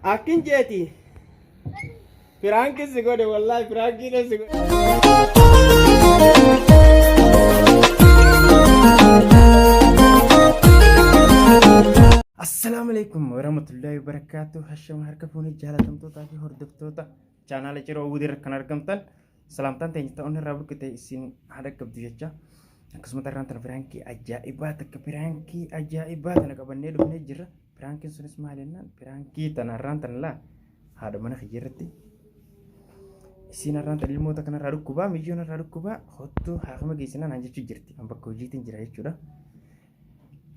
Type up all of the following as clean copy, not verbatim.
Akin jeeti. Firaanki si godhe wallahi firaankiin si godhe. Assalamu alaikum warahmatullahi wabarakatuh. Hasham harka fuuni jaalatamtootaa fi hordoftoota chaanaala Ciroo Wuudir kan argamtan salaamtaan teenyita onni irraa buqqite isin haadha qabdu jecha akkasuma irraan tana firaankii ajaa'ibaa takka firaankii ajaa'ibaa tana qabannee dhufnee jirra. Firaankiin sunis maal jennaan firaankii tana irraan tana laa haadha mana kiyyaarratti isin irraan tana ilmoota kanarraa dhukkubaa miyyoon irraa dhukkubaa hottuu haakama geessinaan aan jechuu jirti an bakka hojiitiin jira jechuudha.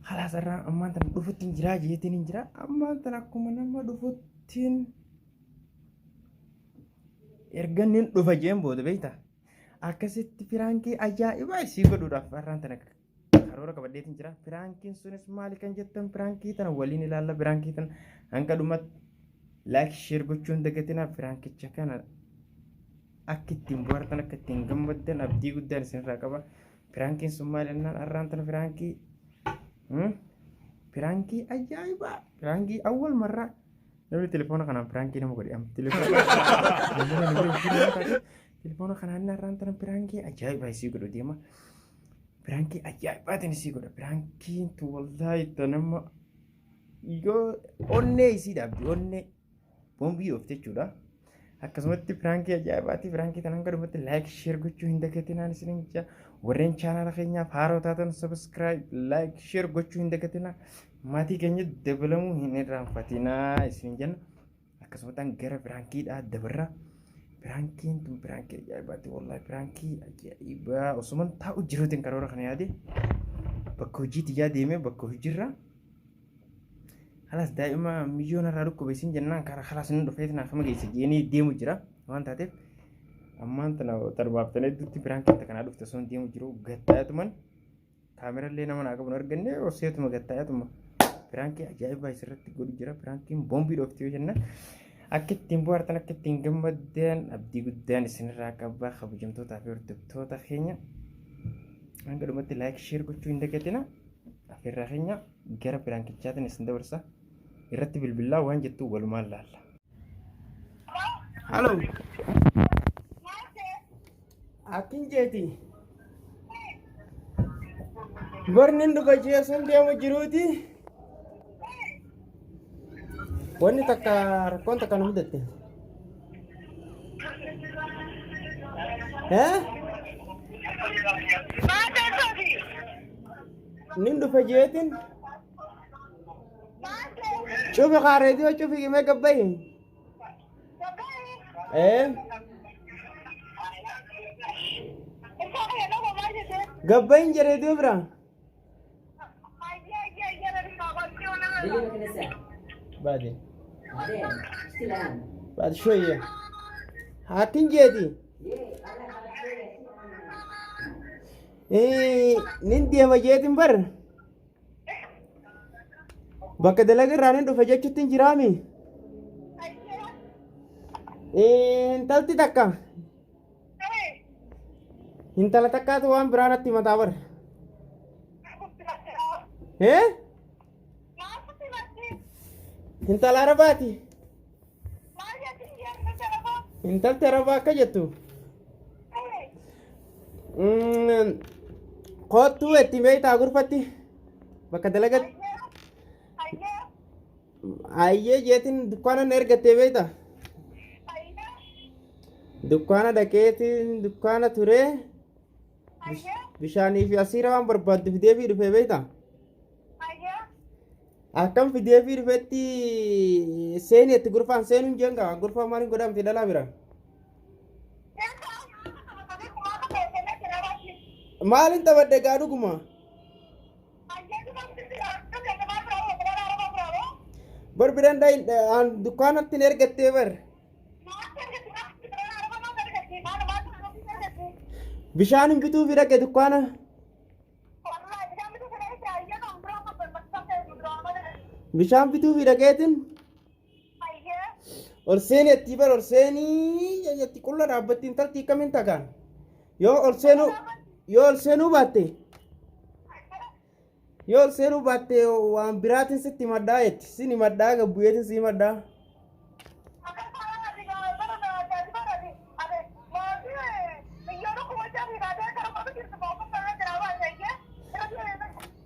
Halas irraan ammaan tana dhufuttiin jira jeetiin hin jira ammaan tana akkuma nama dhufuttiin ergannin dhufa jeen booda beektaa akkasitti firaankii ajaa'ibaa isii godhuudhaaf irraan tana karoora qabadheetiin jira. Firaankiin sunis maali kan jettan firaankii tana waliin ilaalla. Firaankii tana hanga dhumatti laayik sheer gochuun dagatinaa. Firaankicha kana akka ittiin bohaartan akka ittiin gammaddan abdii guddaan isinirraa qaba. Firaankiin sun maali jennaan irraan tana firaankii ajaa'ibaa firaankii awwal marraa namni telefoona kanaan firaankii nama godhe telefoona kanaan irraan tana firaankii ajaa'ibaa isii godhu deema. Firankii ajaa'ibaatiin isii godha. Firankiin tu wallaahi nama yoo onnee isii dhaabdi onnee boombii oofte jechuudha. Akkasumatti firankii ajaa'ibaati. Firankii tan hanga dhumatti laayik sheer gochuu hin dagatinaan isiniin jira. Warreen chaanaala keenyaaf haaroo taatan sabiskiraayib laayik sheer gochuu hin dagatinaa. Maatii keenya dabalamuu hin irraanfatinaa isiniin jenna. Akkasumatti gara firankiidhaa dabarra. Firankiin tun firankii ajaa'ibaati wallahi firankii ajaa'ibaa osuma taa'u jiruutiin karoora kana yaade bakka hojiitti deemee bakka hojiirra halas daa'ima miyyoon irraa dhukkube isin jennaan karaa halas inni dhufeetiin akkama geesse jeenii deemu jira waan taateef ammaan tana tarbaaftanii hedduutti firankii kanaa dhufte osoo deemu jiru gattaa'etuman kaamerallee nama naa qabu arganne oseetuma gattaa'etuma firankii ajaa'ibaa isirratti godhu jira. Firankiin boombii dhoofti yoo jennaan akka ittiin bohaartan akka ittiin gammaddan abdii guddaan isinirraa qaba. Kabajamtootaa fi hordoftoota keenya hanga dhumatti laayik sheer gochuu hin dagatina. Afeerraa keenya gara firaankichaatiin isin dabarsa. Irratti bilbilaa waan jettu walumaan laalla. Halo. Akin jeeti. Bornin dhufa jeesuun deemu jiruuti. Wanni takka rakkoon takka nu mudatte. Nin dhufa jeetin. Cufi kaareetiyoo cufi gimee gabbayi. Gabbayin jedheetiyoo bira. Baadii. بعد شوية هتنجدي نندي ما جيتم بر بكا دلقر رانين دو فجأة تنجرامي انتلتي تكا انتلا تكا توان برانتي متابر Intal Arabati. Intal Teraba kajatu. Kotu etimeta gurfati. Bakka dalagat. Ayye jetin dukana nergate beta. Dukana daketin dukana ture. Bishani fi asira wan barbad devi dufe beta. Akkam fidee fi dhufetti seeni itti gurfaan seenuun jenga gurfaa maaliin godhamti dhalaa bira. Maaliin taphadde gaa dhuguma. Bar biran dukkaanatti hin ergattee bar. Bishaan hin bituu fi dhaqe dukkaana. Bishaan bituu fi dhaqeetin ol seenii itti bar ol seenii itti qulla dhaabbatti intalti kamiin tagaan yoo ol seenuu baatte Yoo ol seenuu baatte waan biraatiin sitti maddaa jetti. Sini maddaa gabbuyeetiin sii maddaa.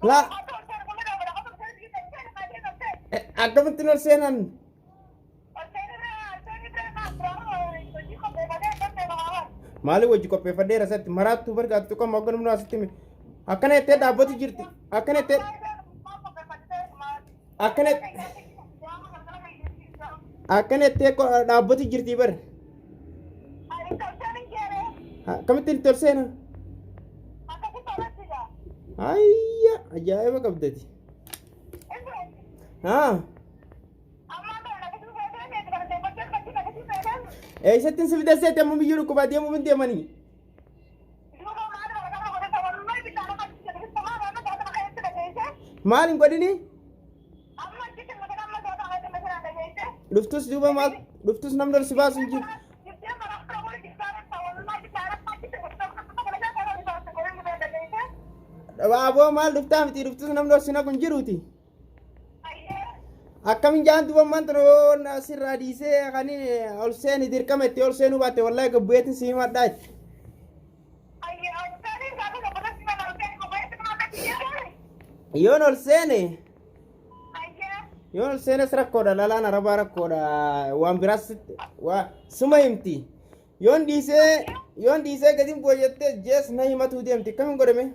La akkamittiin ol seenan? Maali wajji qopheeffadheera isatti maraattuu bargaatu tuqaa moggan humna asitti hime. Akkana jettee dhaabbatu jirti. Akkana jettee dhaabbatu jirti bar. Akkamittiin itti ol seena? Ayya ajaa'iba qabdati. Haa. Eessattiin si fideesseetti amma biyyuu dhukkubaa deemuu hin deemanii? Maal hin godhini? Dhuftus duuba maal? Dhuftus namni ol si baasu hin jiru. Aboo maal dhuftaa miti dhuftus namni ol si naqu hin jiruuti. Akkamiin jaan duuba man tanoon asirraa dhiisee kan ol seeni dirqama itti ol seenuu baatte wallahi gabbuyeetiin si himadhaa itti. Yoon ol seenes rakkoodha lalaan arabaa rakkoodha waan biraas waa suma himti. Yoon dhiisee gadiin booyyattee jees na himatuu deemti akkamiin godhame?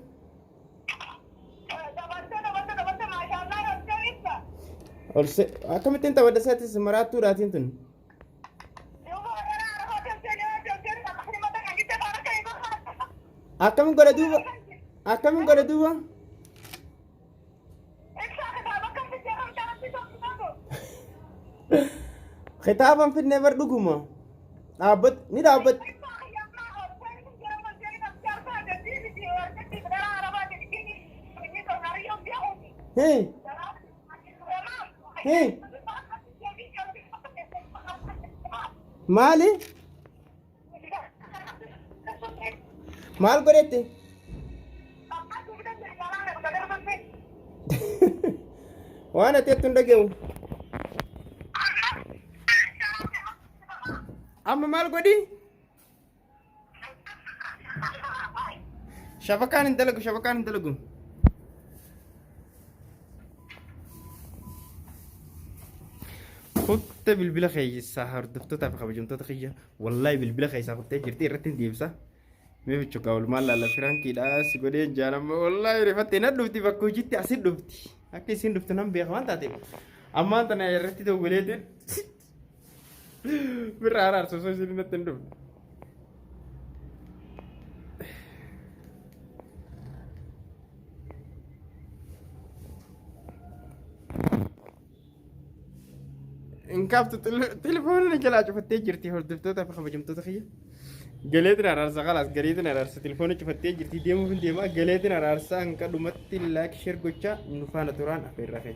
Akkamittiin tapha dasaattis maraattuudhaatiin tun. Akkamiin godha duuba? Akkamiin godha duuba? Kitaaban fidnee bar dhuguma. Ni dhaabbat. Hee. Hee. Maali? Maal godhette? Waan ati jettu hin dhaga'u. Amma maal godhi? Shabakaan hin dalagu. Kutta bilbila keessaa hordoftoota fi kabajamtoota kiyya wallahi bilbila keessaa kuttee jirti irratti hin deebisa. Mee bichuukaa walumaan laalla firaankiidha si godhee jaalama wallahi rifattee na dhufti bakka hojiitti asit dhufti. Akka isin dhuftu nan beeka waan taate ammaan tana irratti dawwaleetiin birraa araarsu osoo isin natti hin dhufne. Inkaaftu telefoona jalaa cufattee jirti hordoftoota fi kabajamtoota kiyya. Galeetiin araarsa khalaas galeetiin araarsa telefoona cufattee jirti deemuuf hin deemaa galeetiin araarsa hanqa dhumatti laak sheer gochaa nu faana turaan afeerraa fe'e.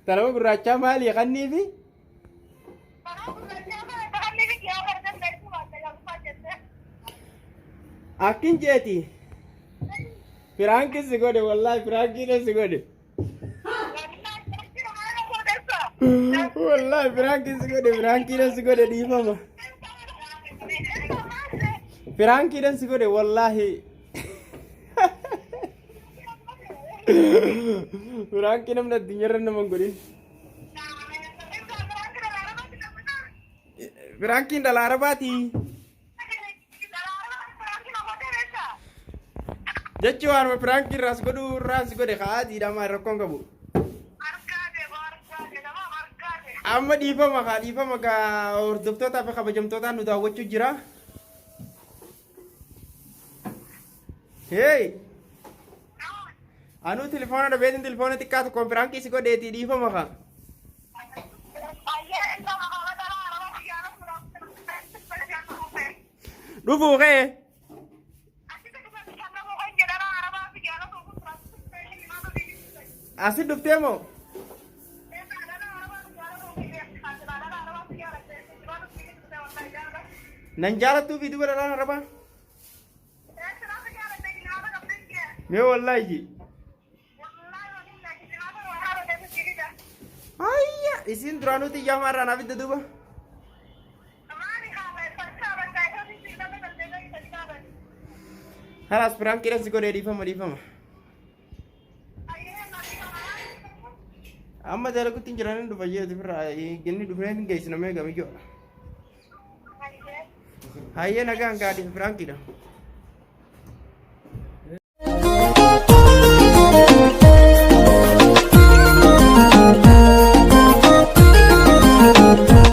Tanama gurraacha maali kanniifi? Akkin jeeti. Firaankiin si godhe wallahi firaankiin si godhe. Wallahi firaankiin si godhe dhiifama. Firaankiin si godhe wallahi. Firaankiin namni addunyaarra nama hin godhin. Firaankiin dhala arabaati. Jechi waanuma firaankiin raas godhe haatiidha maa rakkoon qabu. Amma dhiifama kaa hordoftootaa fi kabajamtootaan nu daawwachuu jira. Hey! Anu telefoona dhabeetiin telefoona xiqqaa tokkoon firaankiin si godheetii dhiifama kaa. Dhufuu kee? Asin dhuftee moo? Nan jaalattuu fi duba dhalaan arabaa? Mee wallaahi. Ayya isin duraanuu xiyyaama irraa naaf idda duuba. Halas piraankiidhaan si godhee dhiifama. Amma dalaguutti hin jiraanin dhufa jeetu firraa ginni dhufeen geessinamee gamiyyoo. Hayyee nagaan gaadhi piraankiidha.